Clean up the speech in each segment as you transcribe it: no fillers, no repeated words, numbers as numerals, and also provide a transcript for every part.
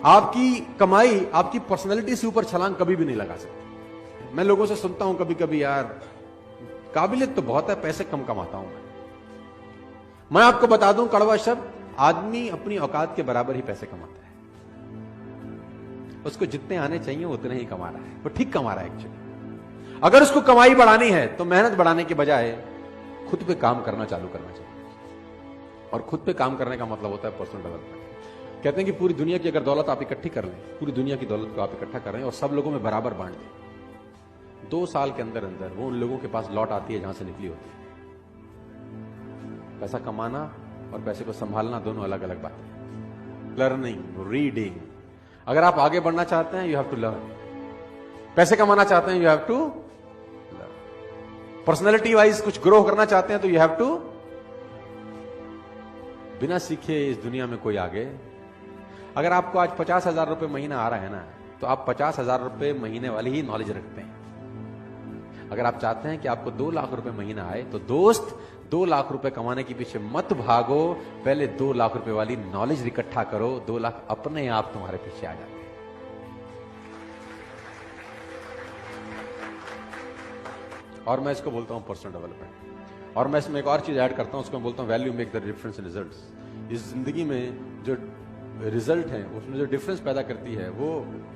आपकी कमाई आपकी पर्सनैलिटी से ऊपर छलांग कभी भी नहीं लगा सकती। मैं लोगों से सुनता हूं कभी कभी, यार काबिलियत तो बहुत है, पैसे कम कमाता हूं मैं आपको बता दूं कड़वा शब्द, आदमी अपनी औकात के बराबर ही पैसे कमाता है। उसको जितने आने चाहिए उतने ही कमा रहा है, वो ठीक कमा रहा है एक्चुअली। अगर उसको कमाई बढ़ानी है तो मेहनत बढ़ाने के बजाय खुद पे काम करना चालू करना चाहिए। और खुद पे काम करने का मतलब होता है पर्सनल डेवलपमेंट। कहते हैं कि पूरी दुनिया की अगर दौलत आप इकट्ठी कर लें, पूरी दुनिया की दौलत को आप इकट्ठा कर रहे हैं और सब लोगों में बराबर बांट दें, 2 साल के अंदर अंदर वो उन लोगों के पास लौट आती है जहां से निकली होती है। पैसा कमाना और पैसे को संभालना दोनों अलग अलग बातें हैं। लर्निंग, रीडिंग, अगर आप आगे बढ़ना चाहते हैं यू हैव टू लर्न। पैसे कमाना चाहते हैं you have to learn. Personality wise कुछ ग्रो करना चाहते हैं तो यू हैव टू। बिना सीखे इस दुनिया में कोई आगे। अगर आपको आज 50,000 रुपए महीना आ रहा है ना, तो आप 50,000 रुपए महीने वाली ही नॉलेज रखते हैं। अगर आप चाहते हैं कि आपको 2 लाख रुपए महीना आए तो दोस्त 2 लाख रुपए कमाने के पीछे मत भागो, पहले 2 लाख रुपए वाली नॉलेज इकट्ठा करो, 2 लाख अपने आप तुम्हारे पीछे आ जाते हैं। और मैं इसको बोलता हूं पर्सनल डेवलपमेंट। और मैं इसमें एक और चीज ऐड करता हूं, उसको मैं बोलता हूं value make the difference in results. इस जिंदगी में जो रिजल्ट है उसमें जो डिफरेंस पैदा करती है वो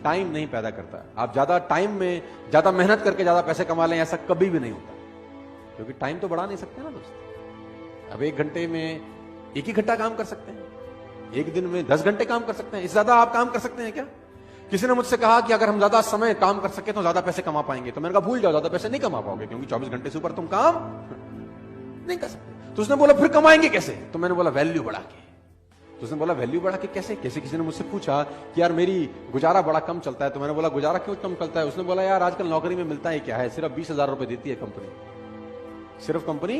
टाइम नहीं पैदा करता। आप ज्यादा टाइम में ज्यादा मेहनत करके ज्यादा पैसे कमा लें, ऐसा कभी भी नहीं होता, क्योंकि टाइम तो बढ़ा नहीं सकते ना दोस्त। अब 1 घंटे में 1 ही घंटा काम कर सकते हैं, 1 दिन में 10 घंटे काम कर सकते हैं। इससे ज्यादा आप काम कर सकते हैं क्या? किसी ने मुझसे कहा कि अगर हम ज्यादा समय काम कर सके तो ज्यादा पैसे कमा पाएंगे, तो मैंने कहा भूल जाओ, ज्यादा पैसे नहीं कमा पाओगे, क्योंकि 24 घंटे से ऊपर तुम काम नहीं कर सकते। तो उसने बोला फिर कमाएंगे कैसे? तो मैंने बोला वैल्यू बढ़ा के। तो उसने बोला वैल्यू बढ़ा के कैसे? किसी ने मुझसे पूछा कि यार मेरी गुजारा बड़ा कम चलता है, तो मैंने बोला गुजारा क्यों कम चलता है? उसने बोला यार आजकल नौकरी में मिलता है क्या है, सिर्फ 20,000 रुपए देती है कंपनी, सिर्फ कंपनी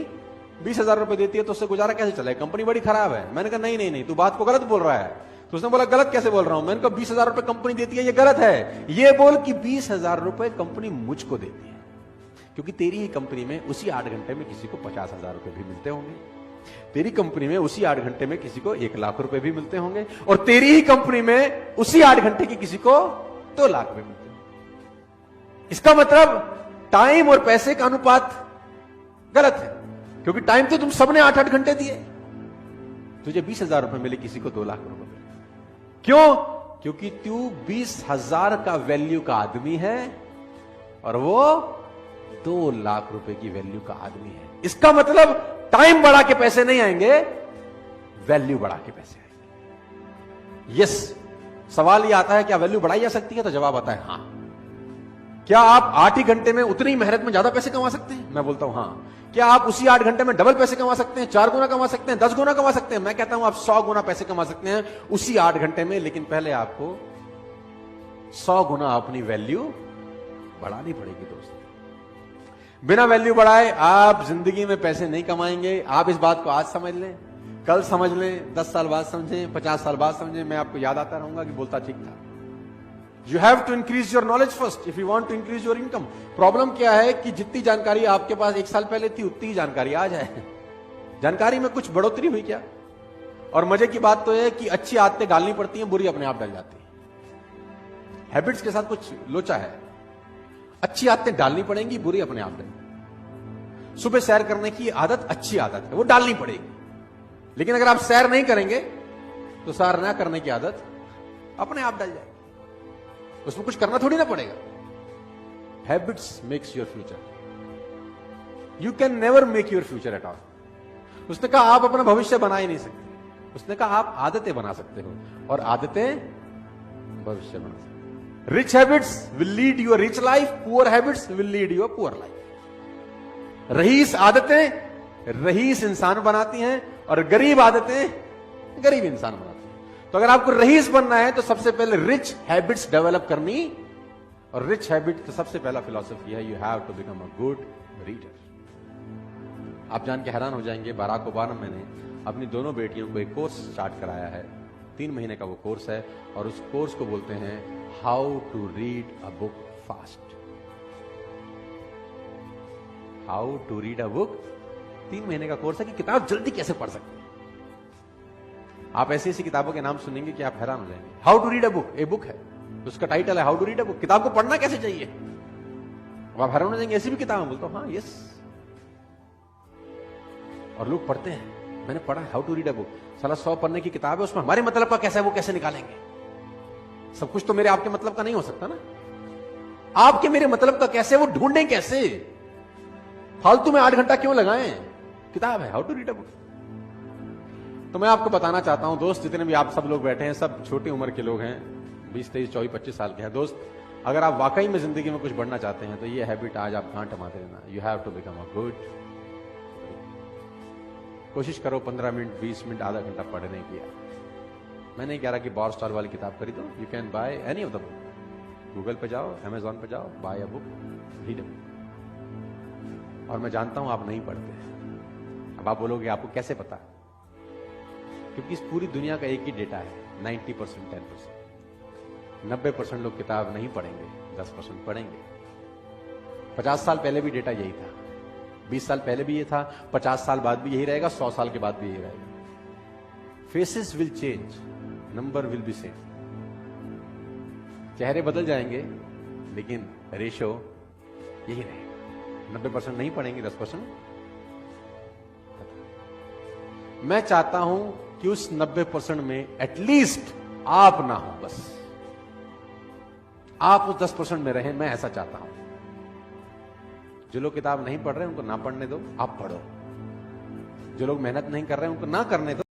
20,000 रुपए देती है, तो उससे गुजारा कैसे चले? कंपनी बड़ी खराब है। मैंने कहा नहीं तू बात को गलत बोल रहा है। तो उसने बोला गलत कैसे बोल रहा हूं? मैंने कहा 20,000 रुपए कंपनी देती है, ये गलत है। ये बोल कि 20,000 रुपए कंपनी मुझको देती है, क्योंकि तेरी ही कंपनी में उसी 8 घंटे में किसी को 50,000 रुपए भी मिलते होंगे, तेरी कंपनी में उसी 8 घंटे में किसी को 1 लाख रुपए भी मिलते होंगे, और तेरी ही कंपनी में उसी 8 घंटे की किसी को 2 लाख रुपए मिलते होंगे। इसका मतलब टाइम और पैसे का अनुपात गलत है, क्योंकि टाइम तो तुम सबने 8-8 घंटे दिए, तुझे 20,000 रुपए मिले, किसी को 2 लाख रुपए मिले। क्यों? क्योंकि तू 20,000 का वैल्यू का आदमी है और वो 2 लाख रुपए की वैल्यू का आदमी है। इसका मतलब टाइम बढ़ा के पैसे नहीं आएंगे, वैल्यू बढ़ा के पैसे आएंगे। यस, सवाल यह आता है क्या वैल्यू बढ़ाई जा सकती है? तो जवाब आता है हां। क्या आप 8 ही घंटे में उतनी मेहनत में ज्यादा पैसे कमा सकते हैं? मैं बोलता हूं हां। क्या आप उसी 8 घंटे में डबल पैसे कमा सकते हैं, 4 गुना कमा सकते हैं, 10 गुना कमा सकते हैं? मैं कहता हूं आप 100 गुना पैसे कमा सकते हैं उसी 8 घंटे में, लेकिन पहले आपको 100 गुना अपनी वैल्यू बढ़ानी पड़ेगी दोस्त। बिना वैल्यू बढ़ाए आप जिंदगी में पैसे नहीं कमाएंगे। आप इस बात को आज समझ लें, कल समझ लें, 10 साल बाद समझें, 50 साल बाद समझें, मैं आपको याद आता रहूंगा कि बोलता ठीक था। You have to increase your knowledge first if you want to increase your income. Problem क्या है कि जितनी जानकारी आपके पास 1 साल पहले थी उतनी ही जानकारी आज है। जानकारी में कुछ बढ़ोतरी हुई क्या? और मजे की बात तो यह है कि अच्छी आदतें डालनी पड़ती हैं, बुरी अपने आप डल जाती है। हैबिट्स के साथ कुछ लोचा है, अच्छी आदतें डालनी पड़ेंगी, बुरी अपने आप डलेंगी। सुबह सैर करने की आदत अच्छी आदत है, वो डालनी पड़ेगी, लेकिन अगर आप सैर नहीं करेंगे तो सैर ना करने की आदत अपने आप डल जाएगी, उसमें कुछ करना थोड़ी ना पड़ेगा। Habits makes your future, you can never make your future at all. उसने कहा आप अपना भविष्य बना ही नहीं सकते, उसने कहा आप आदतें बना सकते हो, और आदतें भविष्य बना सकते। Rich habits will lead you a rich life, poor habits will lead you a poor life. रईस आदतें रईस इंसान बनाती हैं, और गरीब आदतें गरीब इंसान बनाती हैं। तो अगर आपको रईस बनना है तो सबसे पहले रिच हैबिट्स डेवलप करनी, और रिच हैबिट का सबसे पहला फिलॉसफी है you have to become a good reader. आप जान के हैरान हो जाएंगे, बराक ओबामा ने अपनी दोनों बेटियों को एक कोर्स स्टार्ट कराया है, 3 महीने का वो कोर्स है, और उस कोर्स को बोलते हैं how to read a book fast. How to read a book, 3 महीने का कोर्स है कि किताब जल्दी कैसे पढ़ सकते हैं। आप ऐसी ऐसी किताबों के नाम सुनेंगे कि आप हैरान हो जाएंगे। How to read a book, a book है, उसका टाइटल है how to read a book. किताब को पढ़ना कैसे चाहिए, आप हैरान हो जाएंगे, ऐसी भी किताब बोलता हूं, हाँ यस। और लोग पढ़ते हैं, मैंने पढ़ा how to read a book, साला 100 पढ़ने की किताब है, उसमें हमारे मतलब का कैसा है वो कैसे निकालेंगे। सब कुछ तो मेरे आपके मतलब का नहीं हो सकता ना, आपके मेरे मतलब का कैसे, वो ढूंढें कैसे, फालतू में 8 घंटा क्यों लगाएं, किताब है how to read a book. तो मैं आपको बताना चाहता हूं दोस्त, जितने भी आप सब लोग बैठे हैं, सब छोटी उम्र के लोग हैं, 20, 23, 24, 25 साल के हैं दोस्त। अगर आप वाकई में जिंदगी में कुछ बढ़ना चाहते हैं तो ये हैबिट आज आप गांठ मारते रहना, you have to become a good. कोशिश करो 15 मिनट, 20 मिनट, आधा घंटा पढ़ने की। मैं नहीं कह रहा कि बॉर स्टार वाली किताब खरीदो, you can buy any of the book, Google पे जाओ, अमेजॉन पे जाओ, buy a book, read a book. और मैं जानता हूं आप नहीं पढ़ते। अब आप बोलोगे आपको कैसे पता, क्योंकि इस पूरी दुनिया का एक ही डेटा है, 90%, 10%। 90% लोग किताब नहीं पढ़ेंगे, 10% पढ़ेंगे। 50 साल पहले भी डेटा यही था, 20 साल पहले भी ये था, 50 साल बाद भी यही रहेगा, 100 साल के बाद भी यही रहेगा। Faces will change, number will be same. चेहरे बदल जाएंगे लेकिन रेशो यही रहेगा, 90% नहीं पढ़ेंगे, 10%। मैं चाहता हूं कि उस 90% में एटलीस्ट आप ना हो, बस आप उस 10% में रहें, मैं ऐसा चाहता हूं। जो लोग किताब नहीं पढ़ रहे उनको ना पढ़ने दो, आप पढ़ो। जो लोग मेहनत नहीं कर रहे उनको ना करने दो।